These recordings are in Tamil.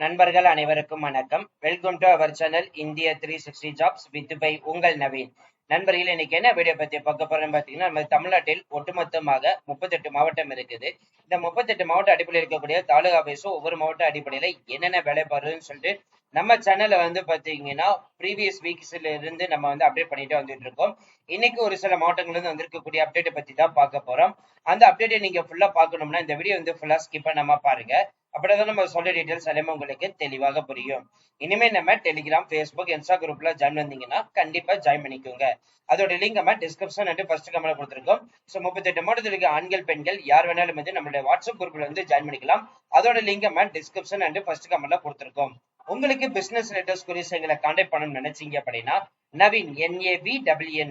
நண்பர்கள் அனைவருக்கும் வணக்கம். Welcome to our channel India 360 jobs with by உங்கள் நவீன். நண்பர்கள், இன்னைக்கு என்ன வீடியோ பத்தி பார்க்க போறோம்னு பாத்தீங்கன்னா, நம்ம தமிழ்நாட்டில் ஒட்டுமொத்தமாக 38 மாவட்டம் இருக்குது. இந்த 38 மாவட்ட அடிப்படையில் இருக்கக்கூடிய தாலுகா ஆபீஸும் ஒவ்வொரு மாவட்ட அடிப்படையில என்னென்ன வேலை பாருன்னு சொல்லிட்டு நம்ம சேனல்ல பாத்தீங்கன்னா ப்ரீவியஸ் வீக்ஸ்ல இருந்து நம்ம அப்டேட் பண்ணிட்டு வந்துட்டு இருக்கோம். இன்னைக்கு ஒரு சில மாவட்டங்கள்ல இருந்து வந்திருக்கக்கூடிய அப்டேட் பத்தி தான் பார்க்க போறோம். அந்த அப்டேட்டை நீங்க ஃபுல்லா பார்க்கணும்னா இந்த வீடியோ ஃபுல்லா ஸ்கிப் பண்ணாம பாருங்க. அப்படிதான் நம்ம சொல்ற டீடைல்ஸ் எல்லாமே உங்களுக்கு தெளிவாக புரியும். இனிமே நம்ம டெலிகிராம், ஃபேஸ்புக், இன்ஸ்டா குரூப்ல ஜாயின் வந்தீங்கன்னா கண்டிப்பா ஜாயின் பண்ணிக்கோங்க. அதோட லிங்க் நம்ம டிஸ்கிரிப்ஷன் அண்ட் ஃபர்ஸ்ட் கமெண்ட்ல கொடுத்திருக்கோம். சோ 38 மாவட்டத்தில் இருக்க ஆண்கள் பெண்கள் யார் வேணாலும் நம்மளுடைய வாட்ஸ்அப் குரூப்ல ஜாயின் பண்ணிக்கலாம். அதோட லிங்க் நம்ம டிஸ்கிரிப்ஷன் அண்ட் ஃபர்ஸ்ட் கமெண்ட்ல கொடுத்திருக்கோம். உங்களுக்கு பிசினஸ் ரிலேட்டட் குரீஸ் எங்களை கான்டாக்ட் பண்ணணும்னு நினைச்சீங்க அப்படின்னா நவீன்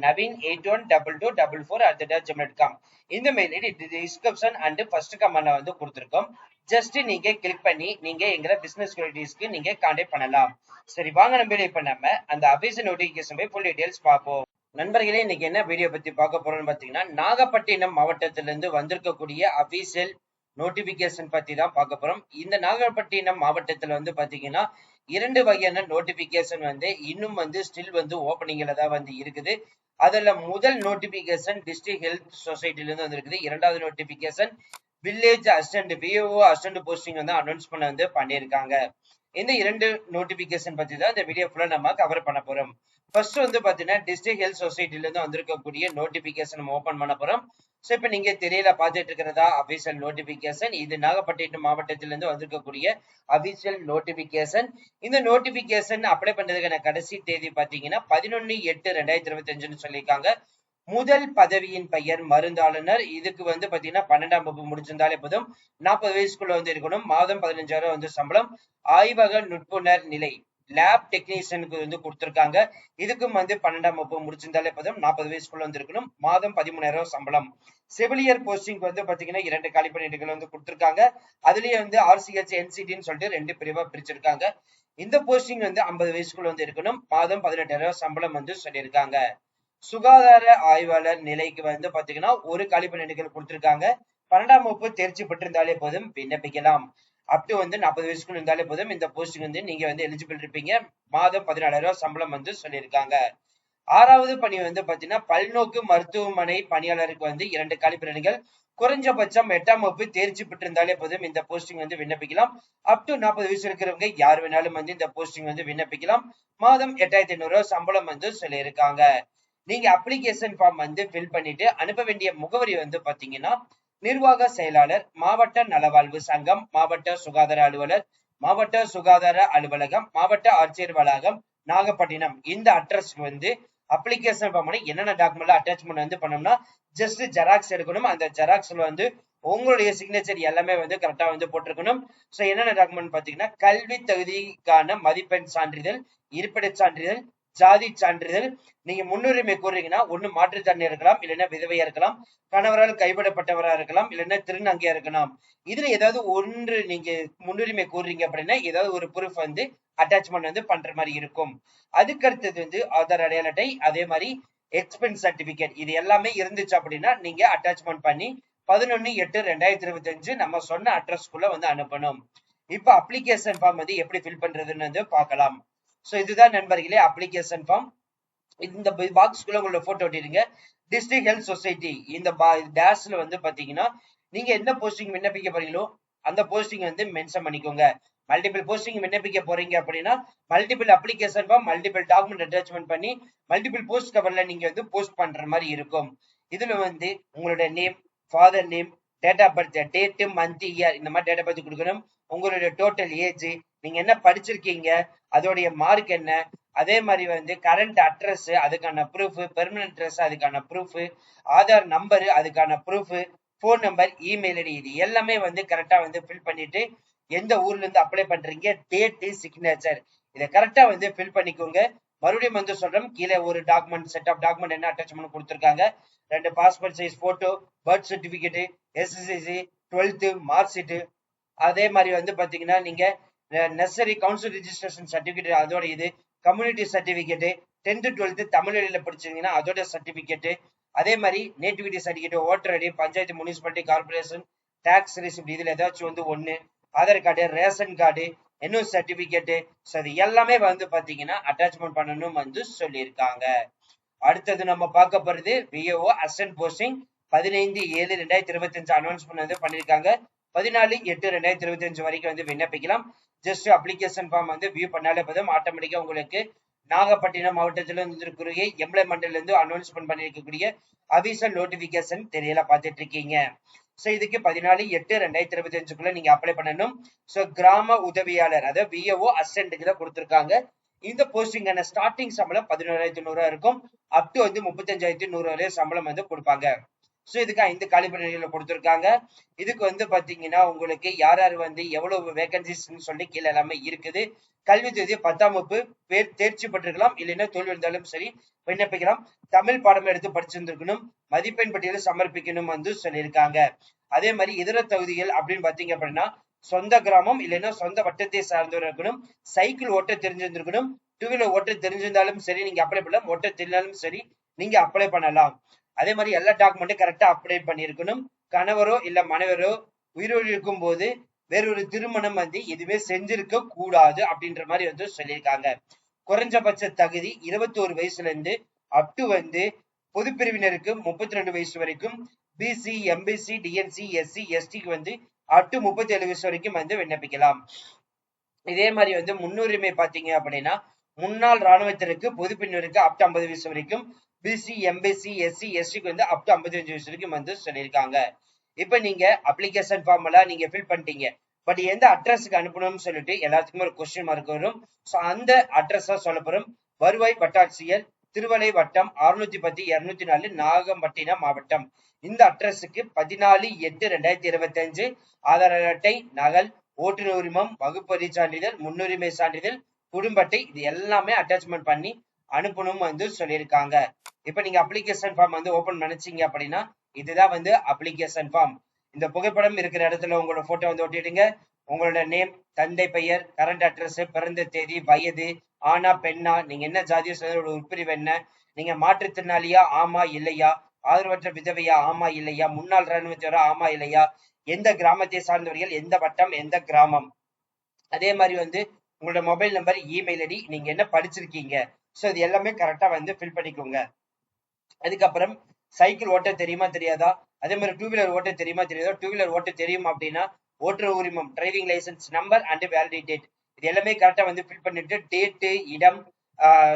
நவீன் 812244@gmail.com இந்த mail ID description and first கமெண்ட்ல கொடுத்திருக்கோம். ஜஸ்ட் நீங்க கிளிக் பண்ணி நீங்க எங்க பிசினஸ் குவாலிட்டிஸ்க்கு நீங்க கான்டாக்ட் பண்ணலாம். சரி, வாங்க நம்ம இப்ப நம்ம அந்த அபிஷியல் நோட்டிபிகேஷன் போய் ஃபுல் டீடைல்ஸ் பார்ப்போம். நண்பர்களே, இன்னைக்கு என்ன வீடியோ பத்தி பார்க்க போறோம்னு பாத்தீங்கன்னா, நாகப்பட்டினம் மாவட்டத்திலிருந்து வந்திருக்கக்கூடிய அபிஷியல் நோட்டிபிகேஷன் பத்தி தான் பார்க்க போறோம். இந்த நாகப்பட்டினம் மாவட்டத்துல பாத்தீங்கன்னா 2 வகையான நோட்டிபிகேஷன் இன்னும் ஸ்டில் ஓப்பனிங்ல தான் இருக்குது. அதுல முதல் நோட்டிபிகேஷன் டிஸ்ட்ரிக்ட் ஹெல்த் சொசைட்டில இருந்து வந்திருக்குது. இரண்டாவது notification village assistant விஓஓ assistant posting announce பண்ணியிருக்காங்க. இந்த 2 நோட்டிபிகேஷன் பத்தி தான் இந்த வீடியோ ஃபுல்லா நம்ம கவர் பண்ண போறோம். ஃபர்ஸ்ட் பாத்தீங்கன்னா டிஸ்ட்ரிக்ட் ஹெல்த் சொசைட்டில இருந்து வந்திருக்கக்கூடிய நோட்டிபிகேஷன் நம்ம ஓபன் பண்ண போறோம். சோ இப்ப நீங்க தெரியல பார்த்துட்டு இருக்கிறதா அபிஷியல் நோட்டிபிகேஷன். இது நாகப்பட்டினம் மாவட்டத்திலிருந்து வந்திருக்கக்கூடிய அபிஷியல் நோட்டிபிகேஷன். இந்த நோட்டிபிகேஷன் அப்ளை பண்றதுக்கான கடைசி தேதி பாத்தீங்கன்னா 11/8/2025 சொல்லியிருக்காங்க. முதல் பதவியின் பெயர் மருந்தாளுநர். இதுக்கு பாத்தீங்கன்னா 12ஆம் வகுப்பு முடிச்சிருந்தாலே போதும். 40 வயசுக்குள்ள இருக்கணும். மாதம் 15,000 சம்பளம். ஆய்வக நுட்புணர் நிலை லேப் டெக்னீஷியனுக்கு கொடுத்திருக்காங்க. இதுக்கும் 12ஆம் வகுப்பு முடிச்சிருந்தாலே போதும். 40 வயசுக்குள்ள இருக்கணும். மாதம் 13,000 சம்பளம். செவிலியர் போஸ்டிங் பாத்தீங்கன்னா 2 காலி பணியிடங்கள் கொடுத்திருக்காங்க. அதுலயே RCH NCTன்னு சொல்லிட்டு 2 பிரிவா பிரிச்சிருக்காங்க. இந்த போஸ்டிங் 50 வயசுக்குள்ள இருக்கணும். மாதம் 18,000 சம்பளம் சொல்லியிருக்காங்க. சுகாதார ஆய்வாளர் நிலைக்கு பாத்தீங்கன்னா ஒரு காலி பணியிடங்கள் கொடுத்திருக்காங்க. 12ஆம் வகுப்பு தேர்ச்சி பெற்றிருந்தாலே போதும் விண்ணப்பிக்கலாம். அப் டு 40 வயசுக்குள்ள இருந்தாலே போதும் இந்த போஸ்டிங் நீங்க எலிஜிபிள் இருப்பீங்க. மாதம் 14,000 சம்பளம் சொல்லியிருக்காங்க. 6வது பணி பாத்தீங்கன்னா பல்நோக்கு மருத்துவமனை பணியாளருக்கு 2 காலி பணியிடங்கள். குறைஞ்சபட்சம் 8ஆம் வகுப்பு தேர்ச்சி பெற்றிருந்தாலே போதும் இந்த போஸ்டிங் விண்ணப்பிக்கலாம். அப் டு 40 வயசு இருக்கிறவங்க யார் வேணாலும் இந்த போஸ்டிங் விண்ணப்பிக்கலாம். மாதம் 8,500 சம்பளம் சொல்லியிருக்காங்க. நீங்க அப்ளிகேஷன் ஃபார்ம் ஃபில் பண்ணிட்டு அனுப்ப வேண்டிய முகவரி பாத்தீங்கன்னா நிர்வாக செயலாளர், மாவட்ட நலவாழ்வு சங்கம், மாவட்ட சுகாதார அலுவலர், மாவட்ட சுகாதார அலுவலகம், மாவட்ட ஆட்சியர் வளாகம், நாகப்பட்டினம். இந்த அட்ரஸ் அப்ளிகேஷன் ஃபார்ம் என்னென்ன டாக்குமெண்ட் அட்டாச்மெண்ட் பண்ணோம்னா ஜஸ்ட் ஜெராக்ஸ் எடுக்கணும். அந்த ஜெராக்ஸ்ல உங்களுடைய சிக்னேச்சர் எல்லாமே கரெக்டா போட்டிருக்கணும். சோ என்னென்ன டாக்குமெண்ட் பாத்தீங்கன்னா கல்வி தகுதிக்கான மதிப்பெண் சான்றிதழ், இருப்பிட சான்றிதழ், ஜாதி சான்றிதழ். நீங்க முன்னுரிமை கூறுறீங்கன்னா ஒண்ணு மாற்றுத்திறன் இருக்கலாம், இல்லைன்னா விதவையா இருக்கலாம், கணவரால் கைவிடப்பட்டவரா இருக்கலாம், இல்லைன்னா திருநங்கையா இருக்கலாம். இதுல ஏதாவது ஒன்று நீங்க முன்னுரிமை கூறுறீங்க அப்படின்னா ஏதாவது ஒரு ப்ரூஃப் அட்டாச்மெண்ட் பண்ற மாதிரி இருக்கும். அதுக்கு அடுத்தது ஆதார் அடையாள அட்டை, அதே மாதிரி எக்ஸ்பென்ஸ் சர்டிபிகேட். இது எல்லாமே இருந்துச்சு அப்படின்னா நீங்க அட்டாச்மெண்ட் பண்ணி 11/8/2025 நம்ம சொன்ன அட்ரஸ்க்குள்ள அனுப்பணும். இப்ப அப்ளிகேஷன் ஃபார்ம் எப்படி ஃபில் பண்றதுன்னு பார்க்கலாம். சோ இதுதான் நண்பர்களே அப்ளிகேஷன் ஃபார்ம். இந்த பாக்ஸ்க்குள்ள உங்களோட போட்டோ ஒட்டிடுங்க. டிஸ்ட்ரிக்ட் ஹெல்த் சொசைட்டி இந்த டேஷ்ல பாத்தீங்கன்னா நீங்க என்ன போஸ்டிங் விண்ணப்பிக்க போறீங்களோ அந்த போஸ்டிங் மென்ஷன் பண்ணிக்கோங்க. மல்டிபிள் போஸ்டிங் விண்ணப்பிக்க போறீங்க அப்படின்னா multiple application form, multiple document attachment பண்ணி மல்டிபிள் போஸ்ட் கவர்ல நீங்க போஸ்ட் பண்ற மாதிரி இருக்கும். இதுல உங்களோட name, father name, date of birth, date, month, year, இந்த மாதிரி டேட் ஆஃப் பர்த் கொடுக்கணும். உங்களுடைய டோட்டல் ஏஜ், நீங்க என்ன படிச்சிருக்கீங்க, அதோடைய மார்க் என்ன, அதே மாதிரி கரண்ட் அட்ரஸ் அதுக்கான ப்ரூஃப், பெர்மனன்ட் அட்ரஸ் அதுக்கான ப்ரூஃப், ஆதார் நம்பர் அதுக்கான proof, phone number, email ID, இது எல்லாமே கரெக்டா ஃபில் பண்ணிட்டு எந்த ஊர்ல இருந்து அப்ளை பண்றீங்க, டேட், சிக்னேச்சர், இதை கரெக்டா ஃபில் பண்ணிக்கோங்க. மறுபடியும் சொல்றோம், கீழே ஒரு டாக்குமெண்ட் செட் ஆஃப் டாக்குமெண்ட் என்ன அட்டாச்மெண்ட் கொடுத்திருக்காங்க. 2 passport size photo, birth certificate, SSLC, 12th mark sheet, அதே மாதிரி பாத்தீங்கன்னா நீங்க நெசசரி கவுன்சில் ரிஜிஸ்ட்ரேஷன் சர்டிபிகேட், அதோட இது community certificate, 10th 12th Tamil வழியில படிச்சீங்கன்னா அதோட சர்டிபிகேட், அதே மாதிரி nativity certificate, voter ID, panchayat, municipality, corporation, tax receipt, இதுல ஏதாச்சும் ஒண்ணு, ஆதார் கார்டு, ரேஷன் கார்டு, இன்னும் சர்டிபிகேட், அது எல்லாமே வந்து பாத்தீங்கன்னா அட்டாச்மெண்ட் பண்ணணும் வந்து சொல்லியிருக்காங்க. அடுத்தது நம்ம பார்க்க போறது விஏஓ அசிஸ்டன்ட் போஸ்டிங் 15/7/2025 அனௌன்ஸ்மெண்ட் வந்து பண்ணிருக்காங்க. 14/8/2025 வரைக்கும் வந்து விண்ணப்பிக்கலாம். ஜஸ்ட் அப்ளிகேஷன் ஃபார்ம் வந்து வியூ பண்ணாலே போதும், ஆட்டோமேட்டிக்கா உங்களுக்கு நாகப்பட்டினம் மாவட்டத்துல இருக்கக்கூடிய எம்ப்ளாய்மெண்ட்ல இருந்து அனௌன்ஸ்மெண்ட் பண்ணிருக்கக்கூடிய அபிஷியல் நோட்டிபிகேஷன் தெரியல பார்த்துட்டு இருக்கீங்க. சோ இதுக்கு 14/8/2025 நீங்க அப்ளை பண்ணணும். சோ கிராம உதவியாளர் அதாவது விஏஓ அசிஸ்டன்ட்க்கு தான் கொடுத்திருக்காங்க. இந்த போஸ்டிங்கான ஸ்டார்டிங் சம்பளம் 11,100 இருக்கும். அப் டு வந்து 35,100 வரை சம்பளம் வந்து கொடுப்பாங்க. சோ இதுக்கு 5 காலி பணிகளை கொடுத்திருக்காங்க. இதுக்கு வந்து பாத்தீங்கன்னா உங்களுக்கு யார் யார் வந்து எவ்வளவு வேகன்சிஸ் சொல்லி கீழே எல்லாமே இருக்குது. கல்வி தகுதி 10ஆம் வகுப்பு தேர்ச்சி பெற்றிருக்கலாம், இல்லைன்னா தோல்வி இருந்தாலும் சரி விண்ணப்பிக்கலாம். தமிழ் பாடம் எடுத்து படிச்சிருந்திருக்கணும், மதிப்பெண் பட்டியலை சமர்ப்பிக்கணும் வந்து சொல்லியிருக்காங்க. அதே மாதிரி இதர தகுதிகள் அப்படின்னு பாத்தீங்க அப்படின்னா சொந்த கிராமம் இல்லைன்னா சொந்த வட்டத்தை சார்ந்தவர் இருக்கணும், சைக்கிள் ஓட்ட தெரிஞ்சிருந்திருக்கணும், டூ வீலர் ஓட்ட தெரிஞ்சிருந்தாலும் சரி நீங்க அப்ளை பண்ணலாம், ஓட்ட தெரிஞ்சாலும் சரி நீங்க அப்ளை பண்ணலாம். அதே மாதிரி எல்லா டாக்குமெண்ட்டும் கரெக்டா அப்ளை பண்ணிருக்கணும். கணவரோ இல்ல மனைவரோ உயிரோடு இருக்கும் போது வேறொரு திருமணம் வந்து எதுவுமே செஞ்சிருக்க கூடாது அப்படின்ற மாதிரி வந்து சொல்லியிருக்காங்க. குறைஞ்சபட்ச தகுதி 21 வயசுல இருந்து அப் டு வந்து பொது பிரிவினருக்கு 32 வயசு வரைக்கும், பிசி எம்பிசி டிஎன்சி எஸ்சி எஸ்டிக்கு வந்து அப் டு 37 வயசு வரைக்கும் வந்து விண்ணப்பிக்கலாம். இதே மாதிரி வந்து முன்னுரிமை பாத்தீங்க அப்படின்னா முன்னாள் ராணுவத்திற்கு பொது பிரிவினருக்கு அப் டு 50 வயசு வரைக்கும், பிசி எம்பிசி எஸ்சி எஸ்டிக்கு வந்து அப் டு 55 வயசு வரைக்கும் வந்து சொல்லியிருக்காங்க. இப்ப நீங்க அப்ளிகேஷன் ஃபார்ம் எல்லாம் நீங்க ஃபில் பண்ணிட்டீங்க. பட் எந்த அட்ரஸ்க்கு அனுப்பணும்னு சொல்லிட்டு எல்லாத்துக்குமே ஒரு கொஸ்டின் மார்க் வரும். சோ அந்த அட்ரஸ் தான் சொல்ல போறோம். வருவாய் வட்டாட்சியர், திருவலை வட்டம், 610-204, நாகப்பட்டினம் மாவட்டம். இந்த அட்ரஸுக்கு 14/8/2025 ஆதார் அட்டை நகல், ஓட்டுநர் உரிமம், வகுப்பறி சான்றிதழ், முன்னுரிமை சான்றிதழ், குடும்ப அட்டை இது எல்லாமே அட்டாச்மெண்ட் பண்ணி அனுப்பணும் வந்து சொல்லியிருக்காங்க. இப்ப நீங்க அப்ளிகேஷன் ஃபார்ம் வந்து ஓபன் நினைச்சீங்க அப்படின்னா இதுதான் வந்து அப்ளிகேஷன் ஃபார்ம். இந்த புகைப்படம் இருக்கிற இடத்துல உங்களோட போட்டோ வந்து ஒட்டிடுங்க. உங்களோட நேம், தந்தை பெயர், கரண்ட் அட்ரஸ், பிறந்த தேதி, வயது, ஆனா பெண்ணா, நீங்க என்ன ஜாதியோ சொல்ல உட்பிரிவு என்ன, நீங்க மாற்றுத்திறனாளியா ஆமா இல்லையா, ஆதரவற்ற விதவையா ஆமா இல்லையா, முன்னாள் ராணுவத்தினரா ஆமா இல்லையா, எந்த கிராமத்தை சார்ந்தவர்கள், எந்த வட்டம், எந்த கிராமம், அதே மாதிரி வந்து உங்களோட மொபைல் நம்பர், இமெயில் ஐடி, நீங்க என்ன படிச்சிருக்கீங்க, சோ இது எல்லாமே கரெக்டா வந்து ஃபில் பண்ணிக்கோங்க. அதுக்கப்புறம் சைக்கிள் ஓட்ட தெரியுமா தெரியாதா, அதே மாதிரி டூ வீலர் ஓட்ட தெரியுமா தெரியாதா, டூ வீலர் ஓட்ட தெரியும் அப்படின்னா ஓட்டுநர் உரிமம், driving licence number and validity date இது எல்லாமே கரெக்டா வந்து ஃபில் பண்ணிட்டு டேட்டு, இடம்,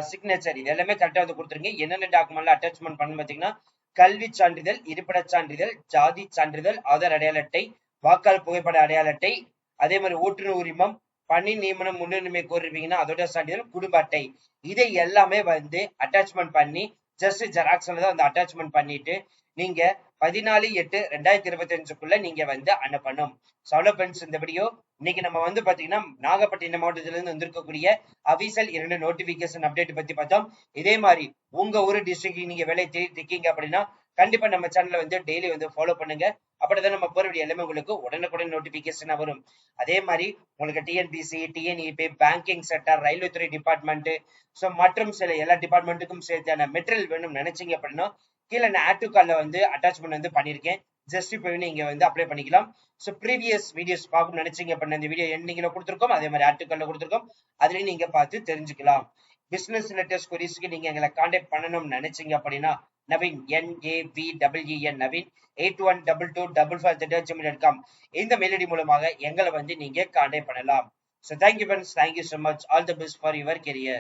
சிக்னேச்சர் இது எல்லாமே கரெக்டா வந்து கொடுத்துருங்க. என்னென்ன டாக்குமெண்ட்ல அட்டாச்மெண்ட் பண்ணு பாத்தீங்கன்னா கல்வி சான்றிதழ், இருப்பிட சான்றிதழ், ஜாதி சான்றிதழ், ஆதார் அடையாள அட்டை, வாக்காளர் புகைப்பட அடையாள அட்டை, அதே மாதிரி ஓட்டுநர் உரிமம், பணி நியமனம் முன்னுரிமை கோரிருப்பீங்கன்னா அதோட சான்றிதழ், குடும்ப அட்டை இதை எல்லாமே வந்து அட்டாச்மெண்ட் பண்ணி ஜஸ்ட் ஜெராக்ஸ்ல தான் வந்து அட்டாச்மெண்ட் பண்ணிட்டு நீங்க 14/8/2025 நீங்க வந்து அனுப்பணும். சவுல ஃப்ரெண்ட்ஸ், இந்த வீடியோ இன்னைக்கு நம்ம வந்து பாத்தீங்கன்னா நாகப்பட்டினம் மாவட்டத்துல இருந்து வந்திருக்கக்கூடிய அபிஷியல் 2 நோட்டிபிகேஷன் அப்டேட் பத்தி பார்த்தோம். இதே மாதிரி உங்க ஒரு டிஸ்ட்ரிக்ட் நீங்க வேலை தேடி இருக்கீங்க அப்படின்னா கண்டிப்பா நம்ம சேனலை வந்து டெய்லி வந்து ஃபாலோ பண்ணுங்க. அப்படிதான் நம்ம போற வீடியோ எல்லாமே உங்களுக்கு உடனுக்குடன் நோட்டிபிகேஷனா வரும். அதே மாதிரி உங்களுக்கு TNPSC, TNEB, banking sector, railway துறை டிபார்ட்மெண்ட், சோ மற்றும் சில எல்லா டிபார்ட்மெண்ட்டுக்கும் சேர்த்தான மெட்டீரியல் வேணும் நினைச்சீங்க அப்படின்னா கீழே நான் ஆட் டு கார்ட்ல வந்து அட்டாச்மெண்ட் வந்து பண்ணிருக்கேன். ஜஸ்ட் இப்போ நீங்க வந்து அப்ளை பண்ணிக்கலாம். சோ ப்ரீவியஸ் வீடியோஸ் பார்க்கணும்னு நினைச்சீங்க அப்படின்னா இந்த வீடியோ எண்டிங்ல கொடுத்துருக்கோம், அதே மாதிரி ஆட் டு கார்ட்ல கொடுத்துருக்கோம், அதுலயும் நீங்க பார்த்து தெரிஞ்சுக்கலாம். பிசினஸ் ரிலேட்டட் queries நீங்க எங்களை கான்டாக்ட் பண்ணணும்னு நினைச்சீங்க அப்படின்னா நவீன் NAVEEN நவீன் 812255@gmail.com இந்த மெயில் ஐடி மூலமாக எங்களை வந்து நீங்க கான்டாக்ட் பண்ணலாம். So thank you friends, thank you so much, all the best for your career.